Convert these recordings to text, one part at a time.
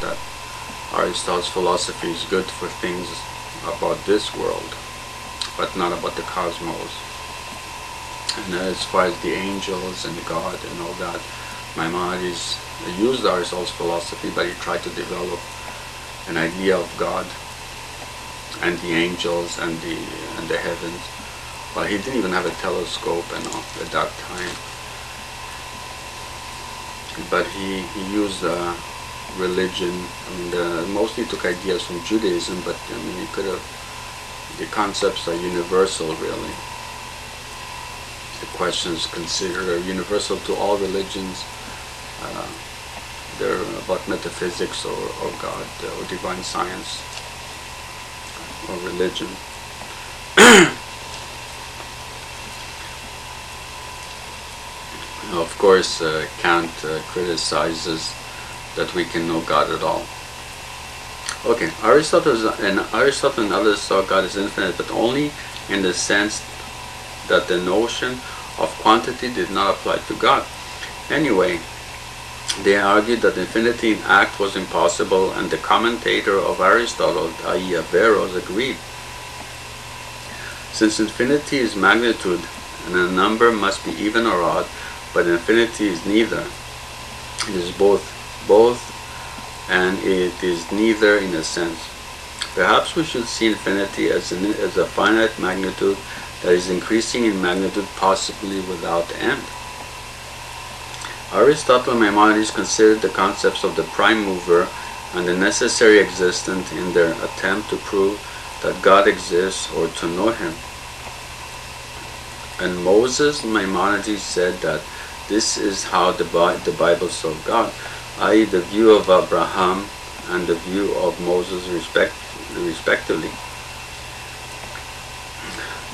that Aristotle's philosophy is good for things about this world, but not about the cosmos. And as far as the angels and God and all that, Maimonides used Aristotle's philosophy, but he tried to develop an idea of God and the angels and the heavens. Well, he didn't even have a telescope and all at that time. But he used religion. I mean, mostly took ideas from Judaism, but I mean, he could have. The concepts are universal, really. The questions considered are universal to all religions. They're about metaphysics or God or divine science or religion. Of course, Kant criticizes that we can know God at all. Okay, Aristotle and others saw God as infinite, but only in the sense that the notion of quantity did not apply to God. Anyway, they argued that infinity in act was impossible, and the commentator of Aristotle, i.e. Averroes, agreed. Since infinity is magnitude, and a number must be even or odd, but infinity is neither. It is both, and it is neither in a sense. Perhaps we should see infinity as a finite magnitude that is increasing in magnitude, possibly without end. Aristotle and Maimonides considered the concepts of the prime mover and the necessary existent in their attempt to prove that God exists or to know Him. And Moses and Maimonides said that this is how the Bible saw God, i.e. the view of Abraham and the view of Moses respectively.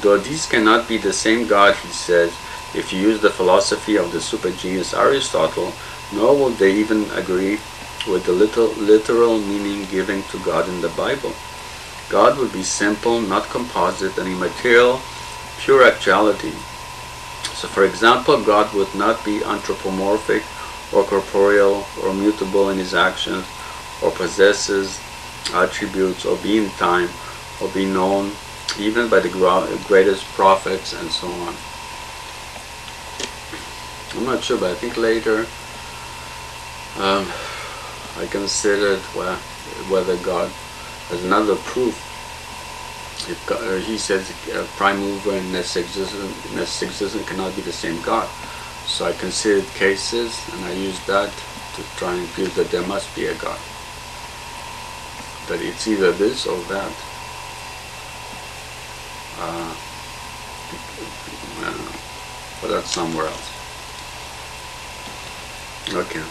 Though these cannot be the same God, he says, if you use the philosophy of the supergenius Aristotle, nor will they even agree with the literal meaning given to God in the Bible. God would be simple, not composite, and immaterial, pure actuality. So for example, God would not be anthropomorphic or corporeal or mutable in his actions, or possesses attributes, or be in time, or be known even by the greatest prophets, and so on. I'm not sure, but I think later I considered whether God has another proof. If God, he says prime mover and necessary existence cannot be the same God. So I considered cases, and I used that to try and prove that there must be a God. That it's either this or that. But that's somewhere else. Okay.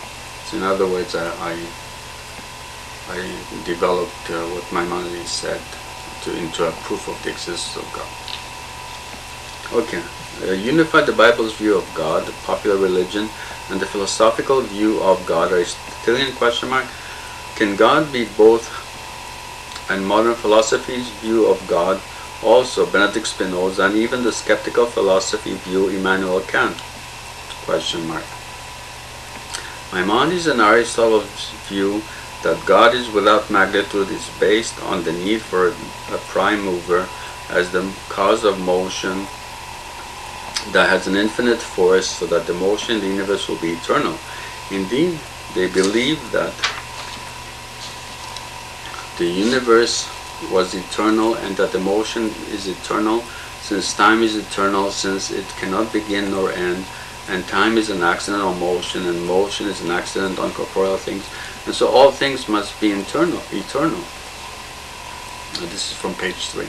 So in other words, I developed what Maimonides said into a proof of the existence of God. Okay. Unified the Bible's view of God, the popular religion, and the philosophical view of God. Aristotelian question mark. Can God be both? And modern philosophy's view of God, also Benedict Spinoza, and even the skeptical philosophy view Immanuel Kant? Question mark. Maimonides and Aristotle's view that God is without magnitude is based on the need for a prime mover as the cause of motion that has an infinite force, so that the motion in the universe will be eternal. Indeed, they believe that the universe was eternal, and that the motion is eternal, since time is eternal, since it cannot begin nor end, and time is an accident on motion, and motion is an accident on corporeal things, and so all things must be eternal. This is from page 3.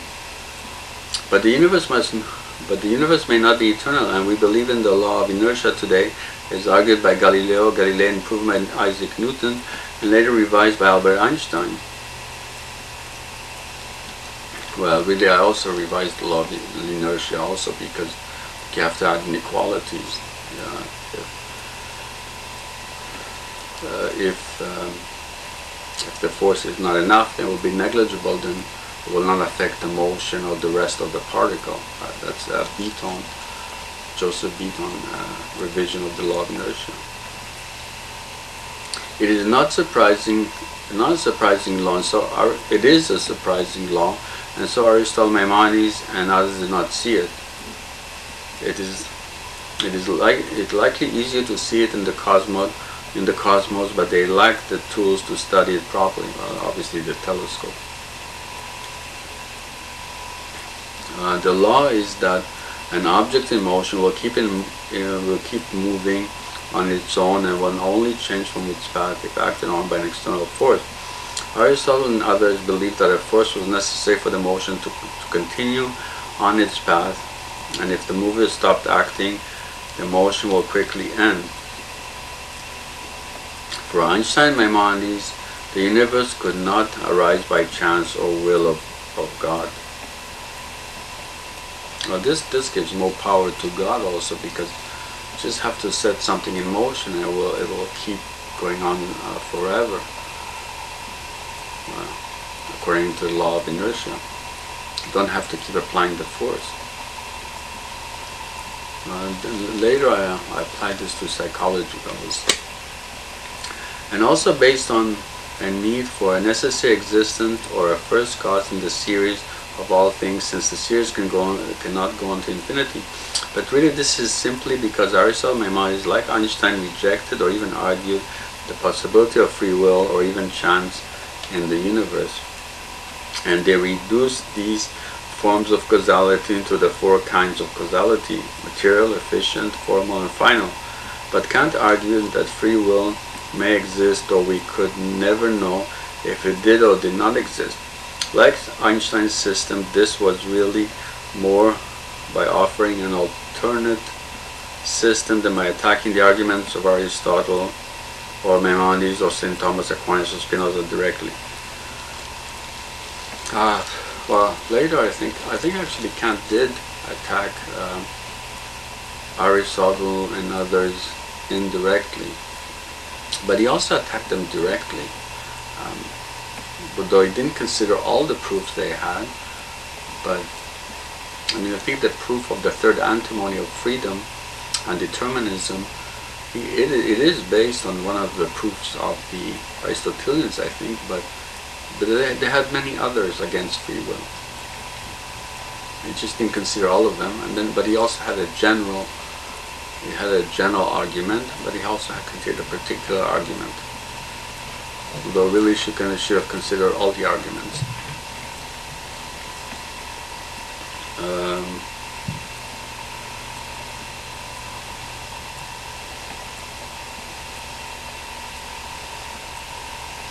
But the universe may not be eternal, and we believe in the law of inertia today, as argued by Galileo Galilei and proved by Isaac Newton, and later revised by Albert Einstein. Well, really, I also revised the law of inertia also, because you have to add inequalities. If the force is not enough, then it will be negligible, then it will not affect the motion of the rest of the particle. That's Beaton, Joseph Beaton revision of the law of inertia. It is not surprising not a surprising law, and so it is a surprising law, and so Aristotle, Maimonides, and others did not see it. It is likely easier to see it in the cosmos, but they lack the tools to study it properly. Well, obviously, the telescope. The law is that an object in motion will keep moving on its own and will only change from its path if acted on by an external force. Aristotle and others believed that a force was necessary for the motion to continue on its path, and if the mover stopped acting, the motion will quickly end. For Einstein, Maimonides, the universe could not arise by chance or will of God. Well, this gives more power to God also, because you just have to set something in motion and it will keep going on forever, according to the law of inertia. You don't have to keep applying the force. Later I applied this to psychology, and also based on a need for a necessary existence or a first cause in the series of all things, since the series cannot go on to infinity. But really this is simply because Aristotle, Maimonides, like Einstein, rejected or even argued the possibility of free will or even chance in the universe. And they reduced these forms of causality into the four kinds of causality: material, efficient, formal, and final. But Kant argued that free will may exist, or we could never know if it did or did not exist. Like Einstein's system, this was really more by offering an alternate system than by attacking the arguments of Aristotle or Maimonides or St. Thomas Aquinas or Spinoza directly. Well, later I think actually Kant did attack Aristotle and others indirectly, but he also attacked them directly. But though he didn't consider all the proofs they had, but I think the proof of the third antinomy of freedom and determinism, it is based on one of the proofs of the Aristotelians, I think, but they had many others against free will. He just didn't consider all of them, but he also had a general argument, but he also had considered a particular argument. Although really should have considered all the arguments.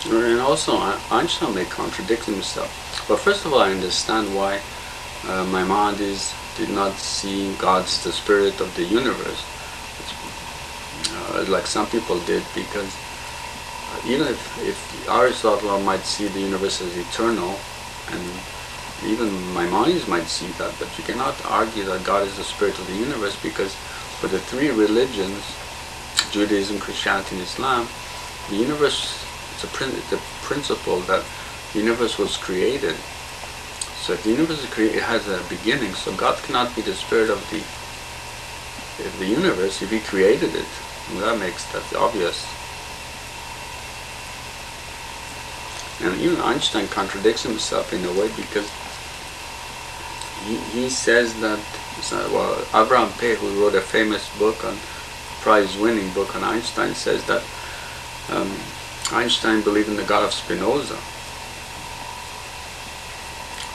And also Einstein may contradict himself. But first of all, I understand why Maimonides did not see God as the spirit of the universe, like some people did, because even if Aristotle might see the universe as eternal, and even Maimonides might see that, but you cannot argue that God is the spirit of the universe, because for the three religions, Judaism, Christianity, and Islam, the universe, it's a principle that the universe was created. So if the universe is created, it has a beginning, so God cannot be the spirit of the universe if he created it. And that's obvious. And even Einstein contradicts himself in a way, because he says that, Abraham Pei, who wrote a famous book, prize-winning book on Einstein, says that Einstein believed in the God of Spinoza.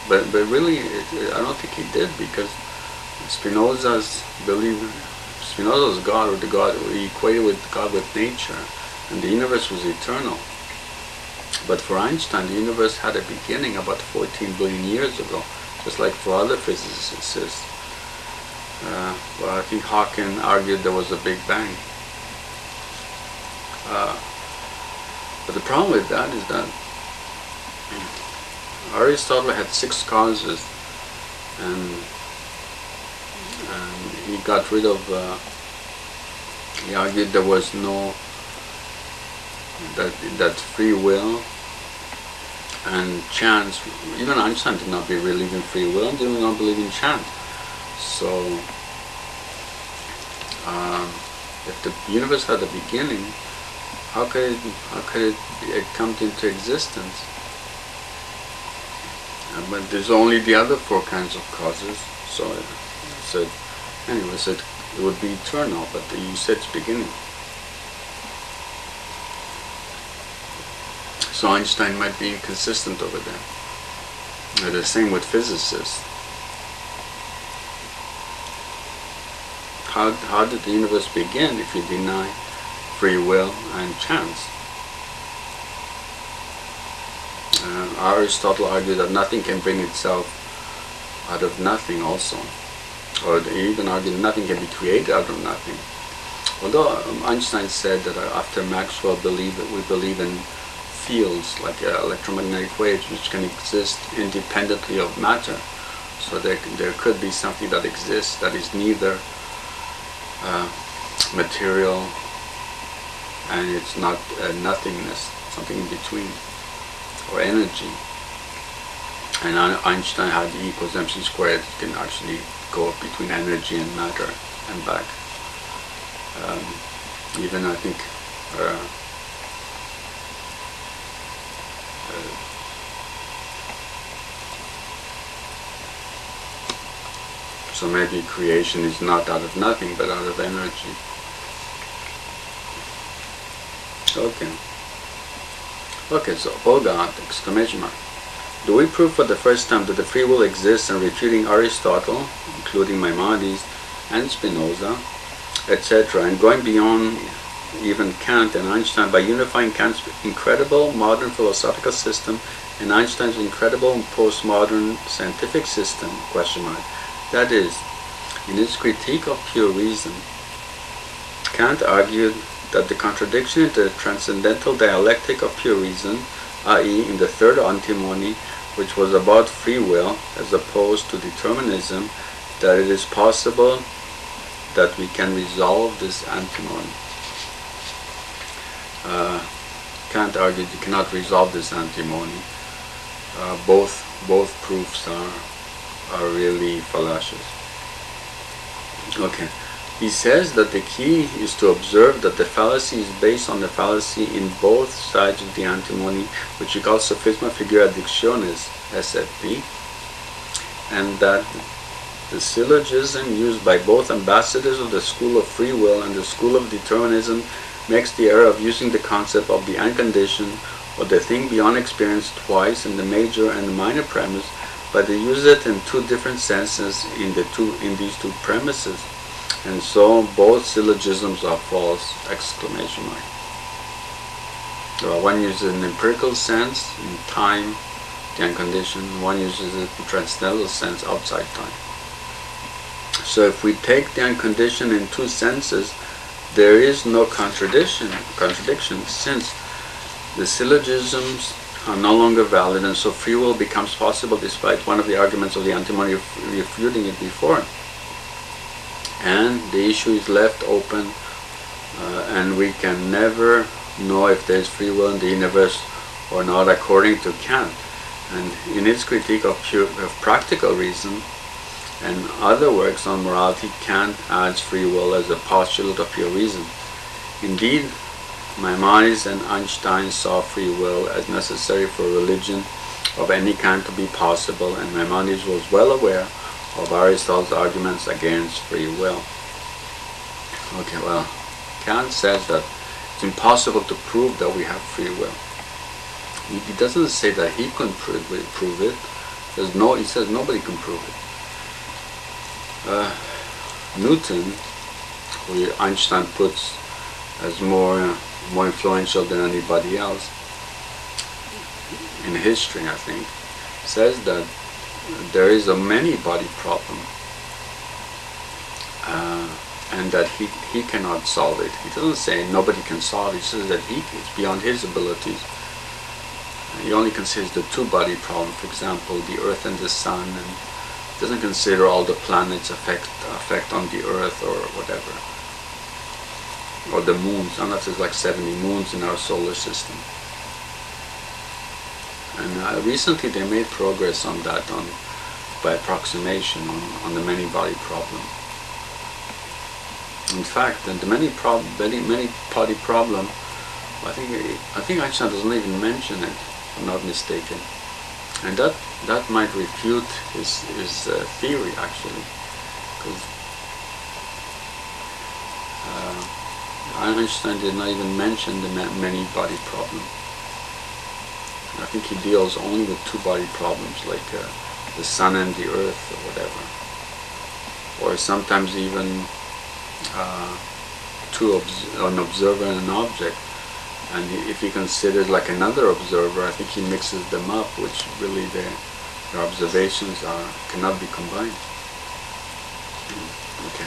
But really, I don't think he did, because Spinoza's God, or the God, he equated with God with nature, and the universe was eternal. But for Einstein, the universe had a beginning about 14 billion years ago, just like for other physicists. I think Hawking argued there was a Big Bang. But the problem with that is that Aristotle had 6 causes, and he got rid of, he argued there was no, that free will and chance. Even Einstein did not believe in free will and did not believe in chance. So if the universe had a beginning, how could it come into existence? But there's only the other four kinds of causes. So anyway, it would be eternal, but you said it's beginning. So Einstein might be inconsistent over there. And the same with physicists. How did the universe begin if you deny free will and chance? Aristotle argued that nothing can bring itself out of nothing also. Or he even argued nothing can be created out of nothing. Although Einstein said that after Maxwell we believe in fields like electromagnetic waves which can exist independently of matter. So there could be something that exists that is neither material and it's not nothingness, something in between, or energy. And Einstein had E equals mc squared. You can actually go between energy and matter and back. Even I think so maybe creation is not out of nothing but out of energy. Okay, so Bogat, exclamation mark. Do we prove for the first time that the free will exists and refuting Aristotle, including Maimonides and Spinoza, etc., and going beyond even Kant and Einstein by unifying Kant's incredible modern philosophical system and Einstein's incredible postmodern scientific system, question mark. That is, in his critique of pure reason, Kant argued that the contradiction in the transcendental dialectic of pure reason, i.e. in the third antinomy, which was about free will as opposed to determinism, that it is possible that we can resolve this antinomy. Kant argued you cannot resolve this antinomy. Both proofs are really fallacious. Okay. He says that the key is to observe that the fallacy is based on the fallacy in both sides of the antinomy, which he calls sophisma figura dictionis, SFP, and that the syllogism used by both ambassadors of the school of free will and the school of determinism makes the error of using the concept of the unconditioned or the thing beyond experience twice in the major and the minor premise, but they use it in two different senses in these two premises. And so both syllogisms are false, exclamation mark. One uses an empirical sense in time, the unconditioned, one uses it in transcendental sense outside time. So if we take the unconditioned in two senses, there is no contradiction since the syllogisms are no longer valid, and so free will becomes possible despite one of the arguments of the antinomy refuting it before. And the issue is left open, and we can never know if there is free will in the universe or not, according to Kant. And in his critique of practical reason and other works on morality, Kant adds free will as a postulate of pure reason. Indeed, Maimonides and Einstein saw free will as necessary for religion of any kind to be possible, and Maimonides was well aware of Aristotle's arguments against free will. Okay, well, Kant says that it's impossible to prove that we have free will. He doesn't say that he couldn't prove it. He says nobody can prove it. Newton, who Einstein puts as more influential than anybody else in history, I think, says that there is a many-body problem, and that he cannot solve it. He doesn't say nobody can solve it. He says that it's beyond his abilities. He only considers the two-body problem, for example, the Earth and the Sun, and doesn't consider all the planets' effect on the Earth or whatever, or the moons. I don't know if there's like 70 moons in our solar system. And recently they made progress on that, by approximation, on the many-body problem. In fact, the many-body problem I think Einstein doesn't even mention it, if I'm not mistaken, and that might refute his theory actually, because Einstein did not even mention the many-body problem. I think he deals only with two-body problems, like the sun and the earth, or whatever, or sometimes even an observer and an object. And if he considers like another observer, I think he mixes them up, which really their observations cannot be combined. Okay.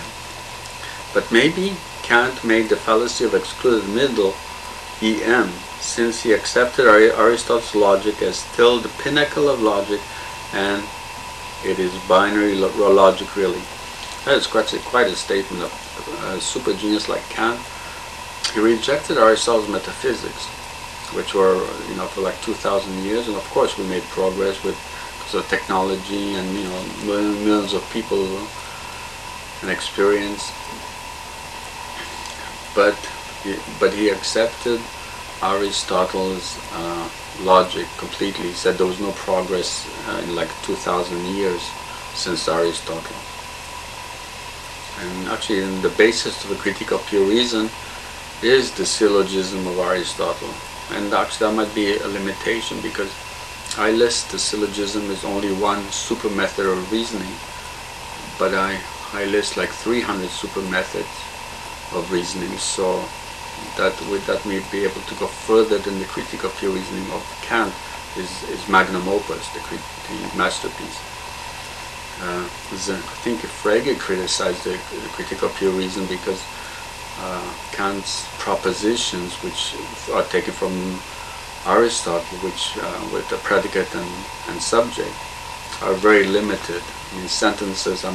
But maybe Kant made the fallacy of excluded middle EM, since he accepted Aristotle's logic as still the pinnacle of logic, and it is binary logic really. That is quite a statement of a super genius like Kant. He rejected Aristotle's metaphysics, which were, for like 2,000 years, and of course we made progress with because of technology and millions of people and experience. But he accepted Aristotle's logic completely. He said there was no progress in like 2,000 years since Aristotle. And actually, in the basis of the Critique of Pure Reason is the syllogism of Aristotle. And actually, that might be a limitation, because I list the syllogism as only one super method of reasoning, but I list like 300 super methods of reasoning, so that may be able to go further than the Critique of Pure Reasoning of Kant is magnum opus, the masterpiece. I think Frege criticized the Critique of Pure Reason because Kant's propositions, which are taken from Aristotle, which with the predicate and subject, are very limited. I mean, sentences are